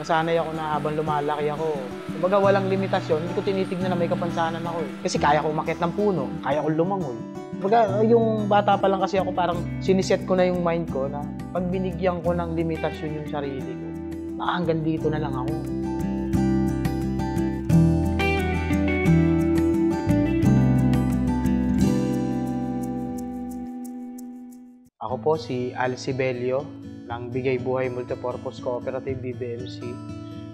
Nasanay ako na habang lumalaki ako, kumbaga walang limitasyon, hindi ko tinitignan na may kapansanan ako eh. Kasi kaya ko umakyat ng puno, kaya ko lumangoy. Kumbaga yung bata pa lang kasi ako parang siniset ko na yung mind ko na pag binigyan ko ng limitasyon yung sarili ko, hanggang dito na lang ako. Ako po si Al Sibelio ng Bigay Buhay Multipurpose Cooperative BBMC.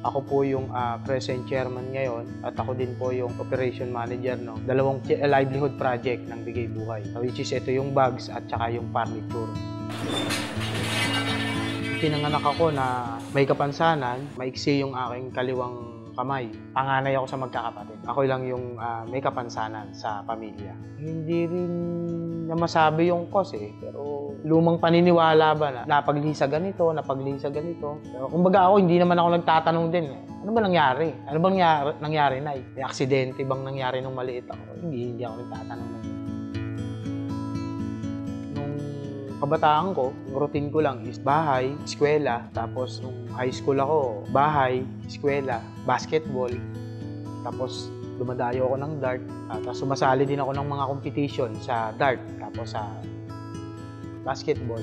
Ako po yung present chairman ngayon at ako din po yung operation manager ng dalawang livelihood project ng Bigay Buhay, which is ito yung bags at saka yung furniture. Pinanganak ako na may kapansanan, maiksi yung aking kaliwang kamay. Panganay ako sa magkakapatid. Ako lang yung may kapansanan sa pamilya. Hindi rin na masabi yung cause eh, pero lumang paniniwala ba na napaglisa ganito. Pero, kumbaga ako, hindi naman ako nagtatanong din eh. Ano ba nangyari? Ano bang nangyari na eh? May aksidente bang nangyari nung maliit ako? Hindi ako nagtatanong na. Nung kabataan ko, routine ko lang is bahay, eskwela. Tapos nung high school ako, bahay, eskwela, basketball. Tapos dumadayo ako ng dart. Tapos sumasali din ako ng mga competition sa dart. Tapos sa basketball.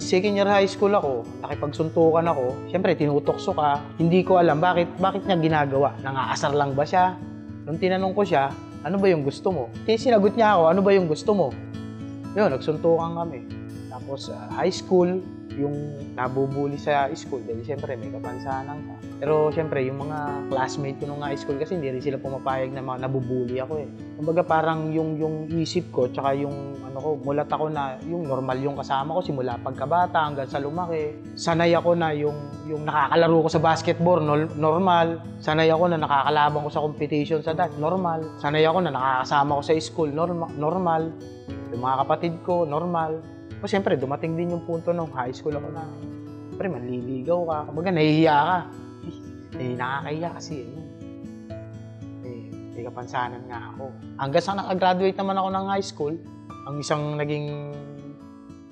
Second year high school ako, nakipagsuntukan ako. Siyempre, tinutokso ka. Hindi ko alam bakit niya ginagawa. Nangaasar lang ba siya? Nung tinanong ko siya, ano ba yung gusto mo? Sinagot niya ako, ano ba yung gusto mo? Yun, nagsuntukan kami. Tapos high school, yung nabubuli sa school dahil siyempre may kapansanan ka. Pero siyempre yung mga classmate ko nung high school kasi hindi rin sila pumapayag na nabubuli ako eh. Kumbaga parang yung isip ko tsaka yung mulat ako na yung normal yung kasama ko simula pagkabata hanggang sa lumaki. Sanay ako na yung nakakalaro ko sa basketball, normal. Sanay ako na nakakalaban ko sa competition sa dart, normal. Sanay ako na nakakasama ko sa school, normal. Yung mga kapatid ko, normal. O siyempre, dumating din yung punto nung high school ako na, siyempre, manliligaw ka. Kumbaga, nahihiya ka. Nakakahiya kasi. May kapansanan nga ako. Hanggang sa nakagraduate naman ako ng high school, ang isang naging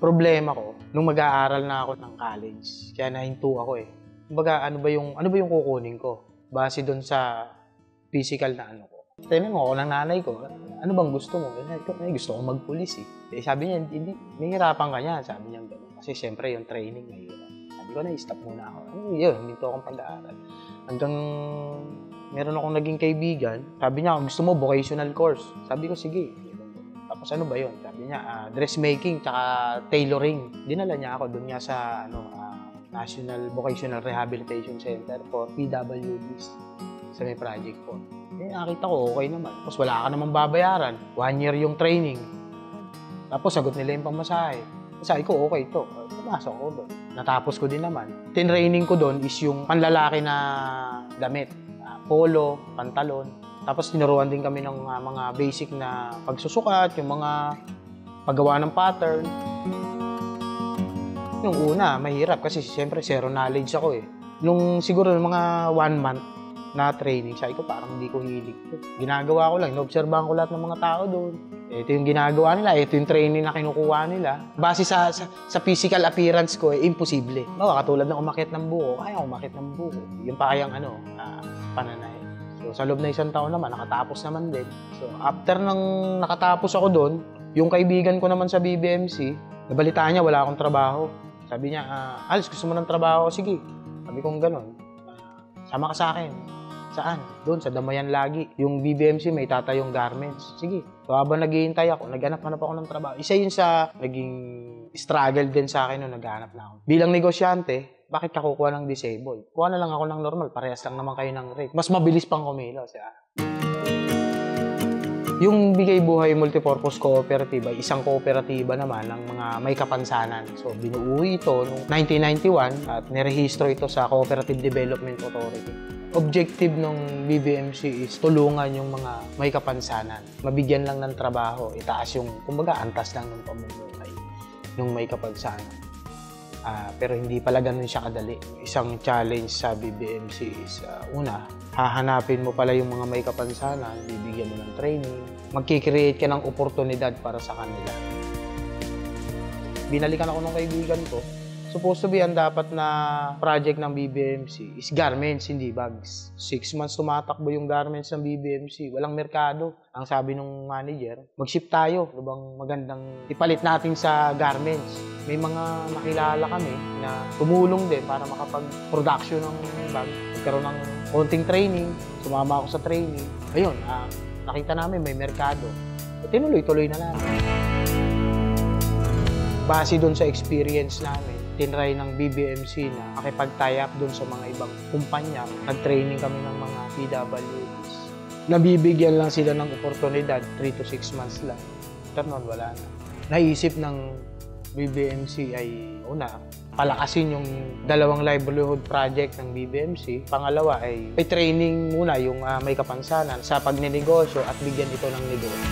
problema ko, nung mag-aaral na ako ng college. Kaya nahinto ako eh. Kumbaga, ano ba yung kukunin ko? Base doon sa physical na ko. Tinanong ako ng nanay ko, ano bang gusto mo? Gusto ko magpulis eh. Sabi niya, hindi, mahirapan ka niya. Sabi niya gano'n. Kasi siyempre yung training mahirap. Sabi ko na, stop muna ako. Yun, hindi akong pag-aaral. Hanggang meron akong naging kaibigan. Sabi niya, gusto mo vocational course? Sabi ko, sige. Tapos ano ba yun? Sabi niya, dressmaking tsaka tailoring. Dinala niya ako doon niya sa National Vocational Rehabilitation Center for PWDs sa may project po. Nakita ko, okay naman. Tapos wala ka namang babayaran. 1 year yung training. Tapos sagot nila yung pamasahe. Sabi ko, okay to. Pumasok ko doon. Natapos ko din naman. Tinraining ko doon is yung panlalaki na damit. Polo, pantalon. Tapos tinuruan din kami ng mga basic na pagsusukat, yung mga paggawa ng pattern. Yung una, mahirap kasi siyempre zero knowledge ako eh. Nung siguro mga 1 month, na training, sabi ko parang hindi ko hilig ko. Ginagawa ko lang, inobserbahan ko lahat ng mga tao doon. Ito yung ginagawa nila, ito yung training na kinukuha nila. Base sa physical appearance ko, imposible. Katulad ng umakyat ng buko, kaya umakyat ng buko. Yung pa kayang pananay. So sa loob na 1 taon naman, nakatapos naman din. So after nang nakatapos ako doon, yung kaibigan ko naman sa BBMC, nabalitaan niya wala akong trabaho. Sabi niya, Alice, gusto mo ng trabaho? Sige. Sabi kong gano'n. Sama ka sa akin. Saan? Doon, sa Damayan lagi. Yung BBMC may tatayong garments. Sige. So habang naghihintay ako, naghanap-hanap ako ng trabaho. Isa yun sa naging struggle din sa akin nung naghanap na ako. Bilang negosyante, bakit ka kukuha ng disabled? Kuha na lang ako ng normal. Parehas lang naman kayo ng rate. Mas mabilis pang kumilos. Yung Bigay Buhay Multipurpose Cooperative ay isang kooperatiba naman ng mga may kapansanan. So binuo ito noong 1991 at nirehistro ito sa Cooperative Development Authority. Objective ng BBMC is tulungan yung mga may kapansanan. Mabigyan lang ng trabaho, itaas yung, kumbaga, antas lang ng pamumuhay ng may kapansanan. Pero hindi pala ganun siya kadali. Isang challenge sa BBMC is, una, hahanapin mo pala yung mga may kapansanan, bibigyan mo ng training, magkikreate ka ng oportunidad para sa kanila. Binalikan ako ng kaibigan ko, Supposed to be ang dapat na project ng BBMC is garments, hindi bags. 6 months tumatakbo yung garments ng BBMC. Walang merkado. Ang sabi ng manager, mag-ship tayo. Ano bang magandang ipalit natin sa garments? May mga nakilala kami na tumulong din para makapag-production ng bag. Nagkaroon ng konting training. Sumama ako sa training. Ayun, nakita namin may merkado. Tinuloy-tuloy na namin. Base doon sa experience namin, tinry ng BBMC na makipag-tie up doon sa mga ibang kumpanya. Nag-training kami ng mga PWDs. Nabibigyan lang sila ng oportunidad, 3 to 6 months lang. Pero wala na. Naisip ng BBMC ay, una, palakasin yung dalawang livelihood project ng BBMC. Pangalawa ay training muna yung may kapansanan sa pagnenegosyo at bigyan ito ng negosyo.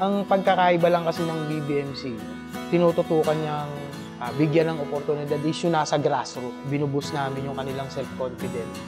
Ang pagkakaiba lang kasi ng BBMC, tinututukan niyang bigyan ng oportunidad is yung nasa grassroots. Binubus namin yung kanilang self-confidence.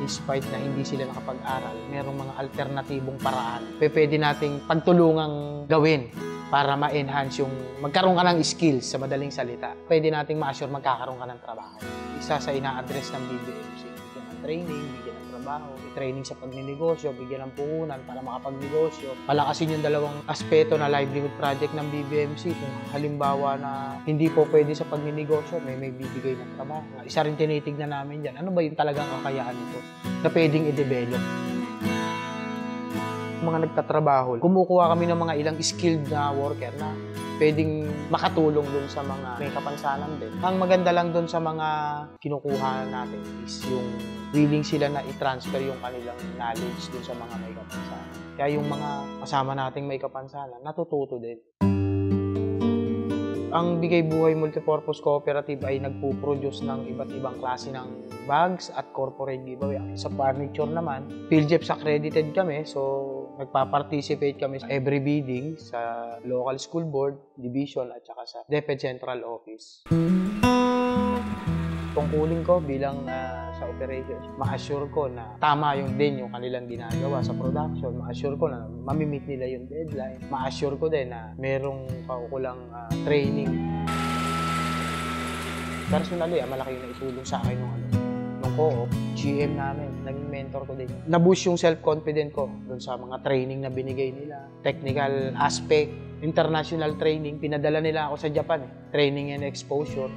Despite na hindi sila nakapag-aral, merong mga alternatibong paraan. Pwede nating pagtulungang gawin para ma-enhance yung magkaroon ka ng skills sa madaling salita. Pwede nating ma-assure magkakaroon ka ng trabaho. Isa sa ina-address ng BBMC, bigyan ng training, bigyan ng trabaho, training sa pagninegosyo, bigyan ng puhunan para makapagnegosyo. Palakasin yung dalawang aspeto na livelihood project ng BBMC. Kung halimbawa na hindi po pwede sa pagninegosyo, may bibigay ng trabaho. Isa rin tinitignan namin dyan, ano ba yung talagang kakayaan nito na pwedeng i-develop? Mga nagtatrabaho, kumukuha kami ng mga ilang skilled na worker na pwedeng makatulong dun sa mga may kapansanan din. Ang maganda lang dun sa mga kinukuha natin is yung willing sila na i-transfer yung kanilang knowledge dun sa mga may kapansanan. Kaya yung mga kasama nating may kapansanan, natututo din. Ang Bigay Buhay Multipurpose Cooperative ay nagpo-produce ng iba't ibang klase ng bags at corporate giveaway. Sa furniture naman, PhilJeps accredited kami, so nagpa-participate kami sa every bidding sa local school board, division at saka sa DepEd Central Office. Tungkulin ko bilang sa operations, ma-assure ko na tama yung kanilang ginagawa sa production. Ma-assure ko na mamimit nila yung deadline. Ma-assure ko din na merong kaukulang training. Personally, malaki yung naitulong sa akin nung co-op, GM namin, naging mentor ko din. Na-boost yung self-confident ko dun sa mga training na binigay nila. Technical aspect, international training, pinadala nila ako sa Japan. Training and exposure.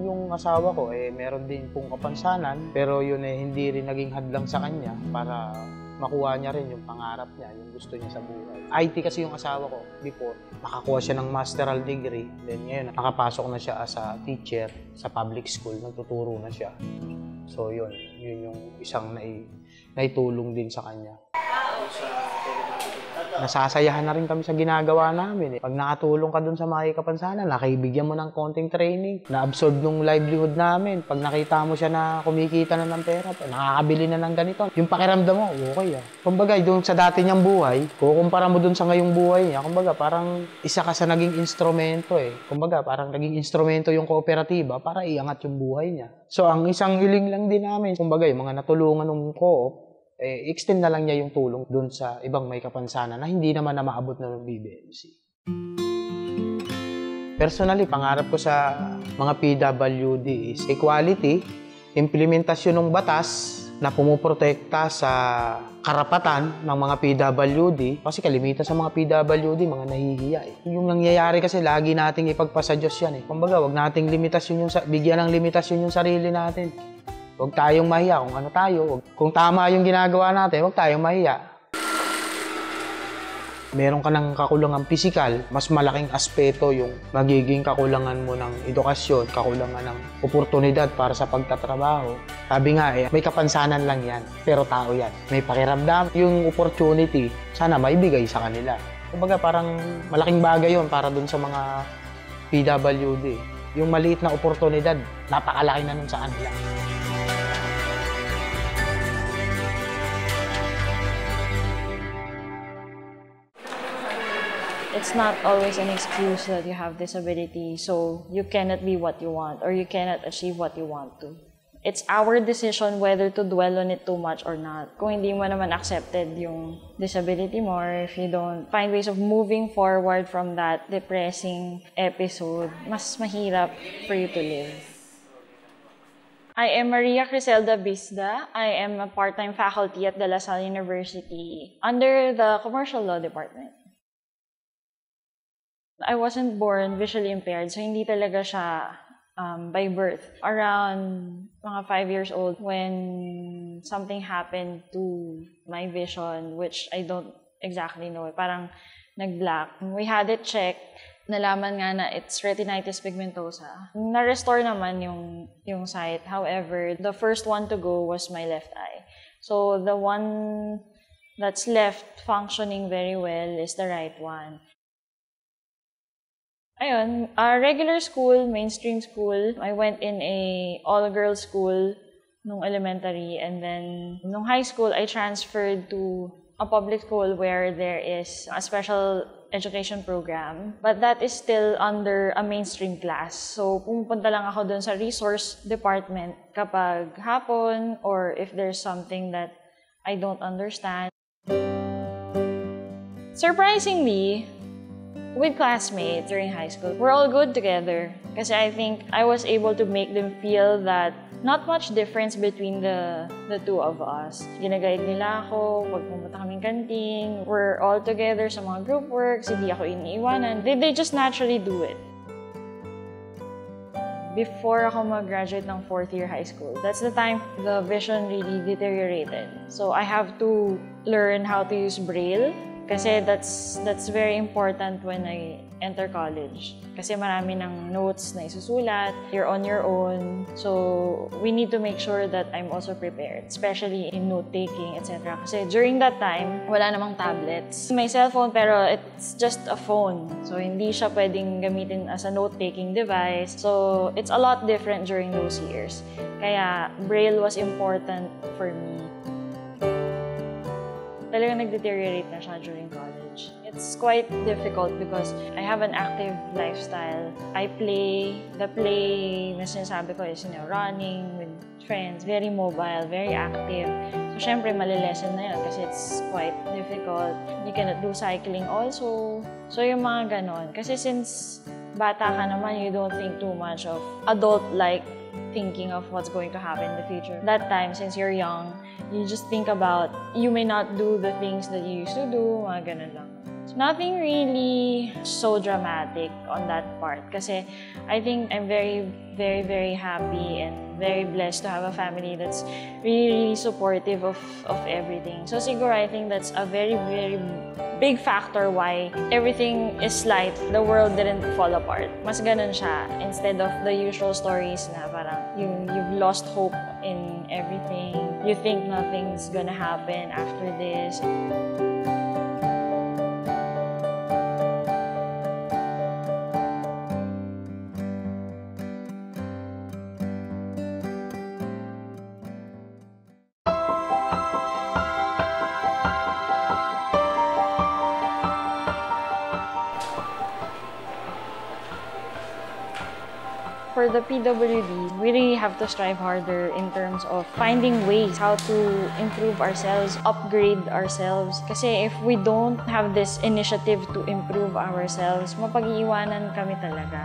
Yung asawa ko, meron din pong kapansanan, pero yun hindi rin naging hadlang sa kanya para makuha niya rin yung pangarap niya, yung gusto niya sa buhay. IT kasi yung asawa ko before. Nakakuha siya ng masteral degree. Then ngayon, nakapasok na siya as a teacher sa public school. Nagtuturo na siya. So yun yung isang naitulong din sa kanya. Nasasayahan na rin kami sa ginagawa namin. Pag nakatulong ka dun sa mga kapansanan, nakibigyan mo ng konting training, na-absorb nung livelihood namin. Pag nakita mo siya na kumikita na ng pera, nakakabili na ng ganito, yung pakiramdam mo, okay ah. Kumbaga, dun sa dati niyang buhay, kukumpara mo dun sa ngayong buhay niya, kumbaga, parang isa ka sa naging instrumento Kumbaga, parang naging instrumento yung kooperatiba para iangat yung buhay niya. So, ang isang hiling lang din namin, kumbaga, yung mga natulungan ng co-op, extend na lang niya yung tulong dun sa ibang may kapansanan na hindi naman na maabot na ng BBMC. Personally, pangarap ko sa mga PWD is equality, implementasyon ng batas na pumuprotekta sa karapatan ng mga PWD. Kasi kalimitan sa mga PWD, mga nahihiya Yung nangyayari kasi, lagi nating ipagpasa Diyos yan Kumbaga, wag nating limitasyon bigyan ng limitasyon yung sarili natin. Huwag tayong mahiya kung ano tayo. Kung tama yung ginagawa natin, huwag tayong mahiya. Meron ka ng kakulangan pisikal, mas malaking aspeto yung magiging kakulangan mo ng edukasyon, kakulangan ng oportunidad para sa pagtatrabaho. Sabi nga may kapansanan lang yan, pero tao yan. May pakiramdam, yung opportunity, sana maibigay sa kanila. Kumbaga parang malaking bagay yun para dun sa mga PWD. Yung maliit na oportunidad, napakalaki na nun sa kanila. It's not always an excuse that you have disability, so you cannot be what you want or you cannot achieve what you want to. It's our decision whether to dwell on it too much or not. Kung hindi mo naman accepted yung disability mo, or if you don't find ways of moving forward from that depressing episode, mas mahirap for you to live. I am Maria Criselda Bisda. I am a part-time faculty at De La Salle University under the Commercial Law Department. I wasn't born visually impaired, so hindi talaga siya by birth. Around mga 5 years old, when something happened to my vision, which I don't exactly know, parang nag-black. We had it checked. Nalaman nga na it's retinitis pigmentosa. Na-restore naman yung sight. However, the first one to go was my left eye. So the one that's left functioning very well is the right one. Ayun, regular school, mainstream school. I went in a all-girls school nung elementary, and then nung high school, I transferred to a public school where there is a special education program, but that is still under a mainstream class. So, pumupunta lang ako dun sa resource department kapag hapon or if there's something that I don't understand. Surprisingly, with classmates during high school, we're all good together. Kasi I think I was able to make them feel that not much difference between the two of us. Ginaguide nila ako, pag pumunta kaming canteen, we're all together sa mga group works, hindi ako iniiwanan. They just naturally do it. Before ako mag-graduate ng 4th year high school, that's the time the vision really deteriorated. So I have to learn how to use Braille. Kasi that's very important when I enter college. Kasi marami ng notes na isusulat, you're on your own. So we need to make sure that I'm also prepared, especially in note-taking, etc. Kasi during that time, wala namang tablets. May cellphone pero it's just a phone. So hindi siya pwedeng gamitin as a note-taking device. So it's a lot different during those years. Kaya Braille was important for me. Talagang nag-deteriorate na siya during college. It's quite difficult because I have an active lifestyle. I play. The play na sinasabi ko is, running with friends, very mobile, very active. So, syempre, malilesen na yun kasi it's quite difficult. You cannot do cycling also. So, yung mga ganon. Kasi since bata ka naman, you don't think too much of adult-like thinking of what's going to happen in the future. That time, since you're young, you just think about you may not do the things that you used to do, mga ganun lang. So, nothing really so dramatic on that part kasi I think I'm very, very, very happy and very blessed to have a family that's really, really supportive of everything. So siguro I think that's a very, very big factor why everything is light, the world didn't fall apart. Mas ganun siya instead of the usual stories na parang you've lost hope in everything. You think nothing's gonna happen after this. For the PWD, we really have to strive harder in terms of finding ways how to improve ourselves, upgrade ourselves. Kasi if we don't have this initiative to improve ourselves, mapag-iiwanan kami talaga.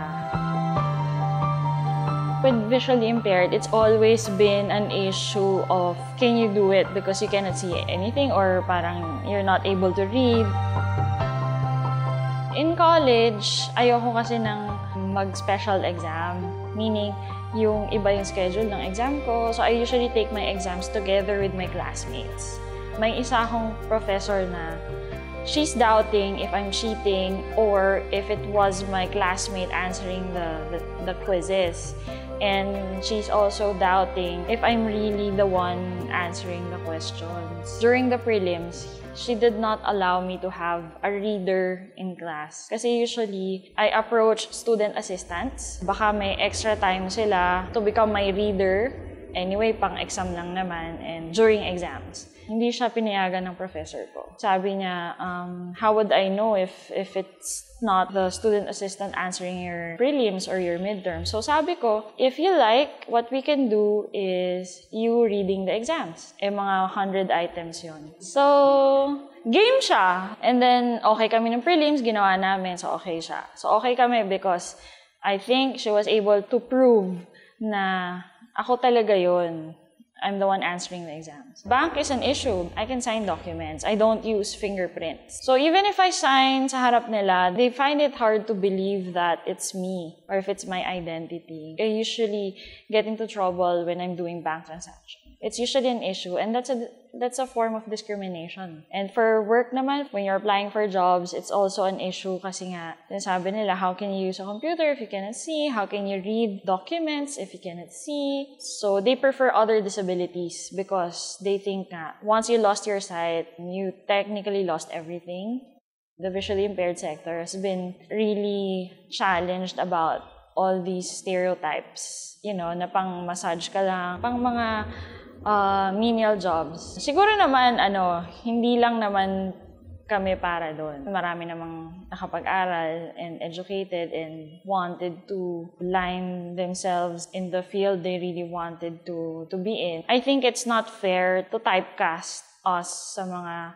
With visually impaired, it's always been an issue of can you do it because you cannot see anything or parang you're not able to read. In college, ayoko kasi ng mag-special exam. Meaning, yung iba yung schedule ng exam ko. So, I usually take my exams together with my classmates. May isa akong professor na she's doubting if I'm cheating or if it was my classmate answering the quizzes. And she's also doubting if I'm really the one answering the questions. During the prelims, she did not allow me to have a reader in class. Kasi usually, I approach student assistants. Baka may extra time sila to become my reader. Anyway, pang-exam lang naman and during exams. Hindi siya pinayagan ng professor ko. Sabi niya, how would I know if it's not the student assistant answering your prelims or your midterms? So sabi ko, if you like, what we can do is you reading the exams. Mga 100 items yon. So, game siya. And then, okay kami ng prelims, ginawa namin. So, okay siya. So, okay kami because I think she was able to prove na ako talaga yon. I'm the one answering the exams. Bank is an issue. I can sign documents. I don't use fingerprints. So even if I sign sa harap nila, they find it hard to believe that it's me or if it's my identity. I usually get into trouble when I'm doing bank transactions. It's usually an issue, and that's a form of discrimination. And for work naman, when you're applying for jobs, it's also an issue kasi nga, sabi nila, how can you use a computer if you cannot see? How can you read documents if you cannot see? So they prefer other disabilities because they think that once you lost your sight, you technically lost everything. The visually impaired sector has been really challenged about all these stereotypes, na pang massage ka lang, pang mga menial jobs. Siguro naman, hindi lang naman kami para doon. Marami namang nakapag-aral and educated and wanted to line themselves in the field they really wanted to be in. I think it's not fair to typecast us sa mga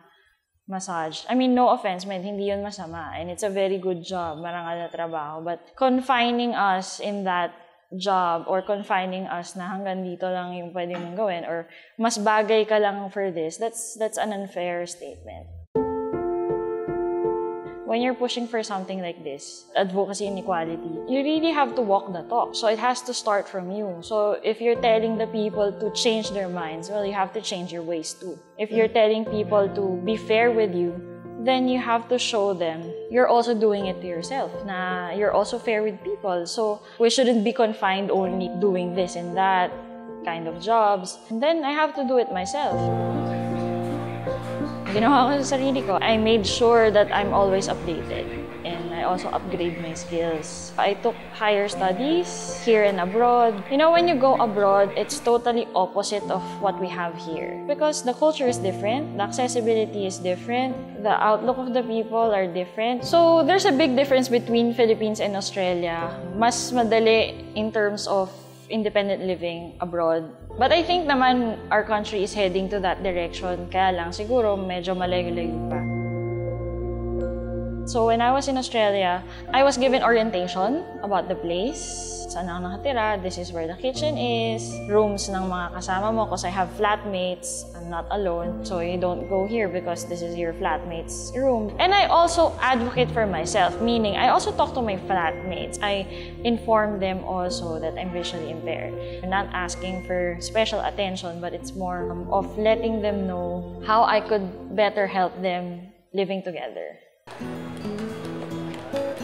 massage. I mean, no offense, hindi yun masama. And it's a very good job, marangal na trabaho. But confining us in that job or confining us na hanggang dito lang yung pwede mong gawin or mas bagay ka lang for this, that's an unfair statement. When you're pushing for something like this, advocacy and equality, you really have to walk the talk. So it has to start from you. So if you're telling the people to change their minds, well, you have to change your ways too. If you're telling people to be fair with you, then you have to show them you're also doing it to yourself, na you're also fair with people. So we shouldn't be confined only doing this and that kind of jobs. And then I have to do it myself. Ginawa ko sa sarili ko, I made sure that I'm always updated. And I also upgrade my skills. I took higher studies here and abroad. When you go abroad, it's totally opposite of what we have here. Because the culture is different, the accessibility is different, the outlook of the people are different. So there's a big difference between Philippines and Australia. Mas madali in terms of independent living abroad. But I think naman our country is heading to that direction. Kaya lang siguro medyo malayo-layo pa. So when I was in Australia, I was given orientation about the place. Saan ako nakatira, this is where the kitchen is, rooms ng mga kasama mo because I have flatmates, I'm not alone. So you don't go here because this is your flatmate's room. And I also advocate for myself, meaning I also talk to my flatmates. I inform them also that I'm visually impaired. I'm not asking for special attention, but it's more of letting them know how I could better help them living together.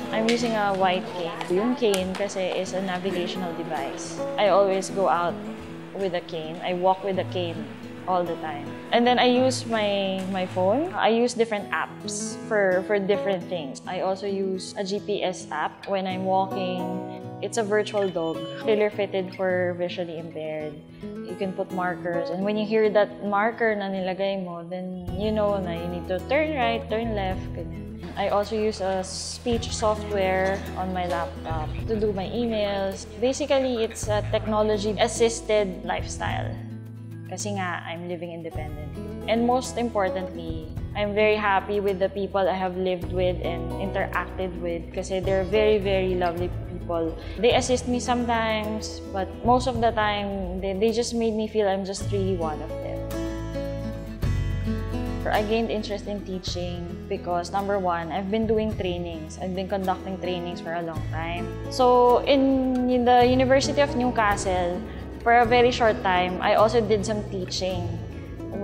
I'm using a white cane. Yung cane kasi is a navigational device. I always go out with a cane. I walk with a cane all the time. And then I use my phone. I use different apps for different things. I also use a GPS app when I'm walking. It's a virtual dog, tailor-fitted for visually impaired. You can put markers, and when you hear that marker na nilagay mo, then you know na you need to turn right, turn left, ganyan. I also use a speech software on my laptop to do my emails. Basically, it's a technology-assisted lifestyle. Kasi nga, I'm living independently. And most importantly, I'm very happy with the people I have lived with and interacted with kasi they're very, very lovely people. They assist me sometimes, but most of the time, they just made me feel I'm just really one of them. I gained interest in teaching because, number one, I've been doing trainings. I've been conducting trainings for a long time. So, in the University of Newcastle, for a very short time, I also did some teaching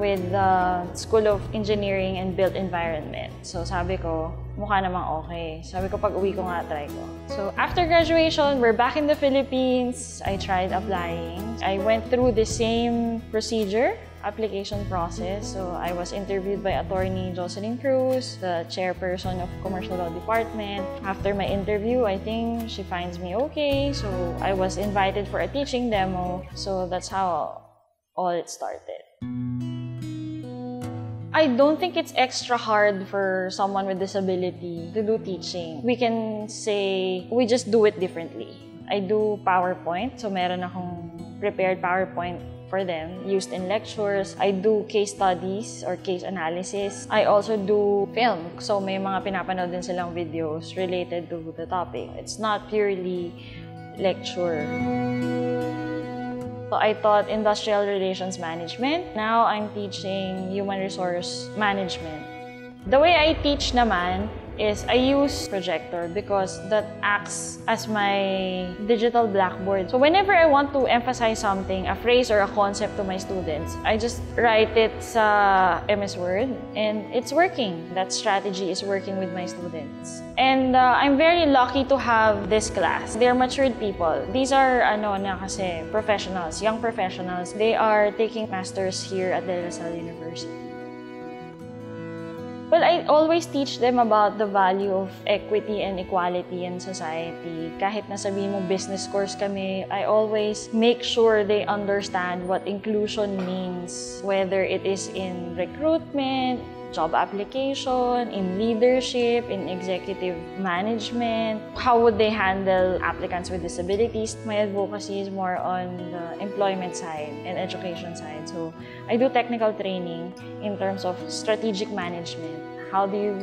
with the School of Engineering and Built Environment. So, sabi ko, mukha namang okay. Sabi ko, pag uwi ko nga, try ko. So, after graduation, we're back in the Philippines. I tried applying. I went through the same procedure, application process. So, I was interviewed by Attorney Jocelyn Cruz, the chairperson of Commercial Law Department. After my interview, I think she finds me okay. So, I was invited for a teaching demo. So, that's how all it started. I don't think it's extra hard for someone with disability to do teaching. We can say we just do it differently. I do PowerPoint, so meron akong prepared PowerPoint for them used in lectures. I do case studies or case analysis. I also do film, so may mga pinapanood din silang videos related to the topic. It's not purely lecture. So I taught industrial relations management. Now I'm teaching human resource management. The way I teach naman is I use projector because that acts as my digital blackboard. So whenever I want to emphasize something, a phrase or a concept to my students, I just write it sa MS Word and it's working. That strategy is working with my students. And I'm very lucky to have this class. They're matured people. These are kasi professionals, young professionals. They are taking masters here at De La Salle University. Well, I always teach them about the value of equity and equality in society. Kahit na sabihin mo business course kami, I always make sure they understand what inclusion means. Whether it is in recruitment, job application, in leadership, in executive management. How would they handle applicants with disabilities? My advocacy is more on the employment side and education side. So I do technical training in terms of strategic management. How do you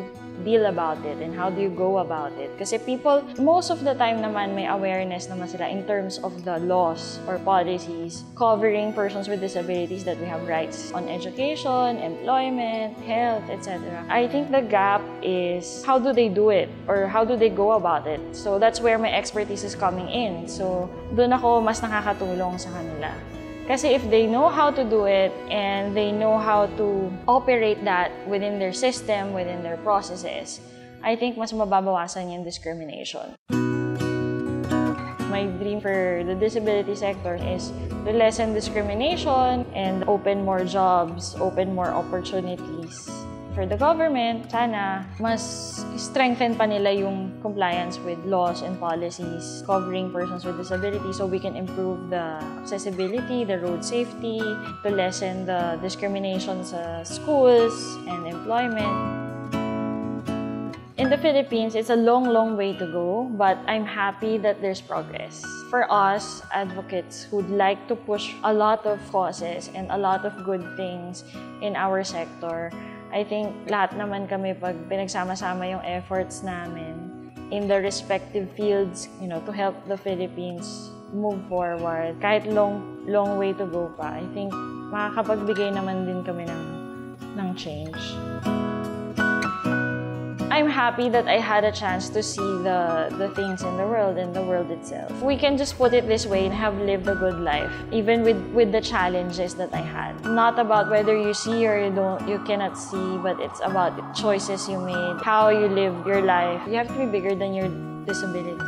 deal about it and how do you go about it? Kasi people, most of the time naman may awareness naman sila in terms of the laws or policies covering persons with disabilities, that we have rights on education, employment, health, etc. I think the gap is how do they do it or how do they go about it? So that's where my expertise is coming in. So doon ako mas nakakatulong sa kanila. Kasi if they know how to do it and they know how to operate that within their system, within their processes, I think mas mababawasan yung discrimination. My dream for the disability sector is to lessen discrimination and open more jobs, open more opportunities. For the government, sana mas strengthen pa nila yung compliance with laws and policies covering persons with disabilities so we can improve the accessibility, the road safety, to lessen the discrimination sa schools and employment. In the Philippines, it's a long, long way to go, but I'm happy that there's progress. For us, advocates who'd like to push a lot of causes and a lot of good things in our sector, I think lahat naman kami pag pinagsama-sama yung efforts namin in the respective fields, to help the Philippines move forward. Kahit long way to go pa, I think makakapagbigay naman din kami ng change. I'm happy that I had a chance to see the things in the world and the world itself. We can just put it this way and have lived a good life, even with the challenges that I had. Not about whether you see or you cannot see, but it's about the choices you made, how you live your life. You have to be bigger than your disability.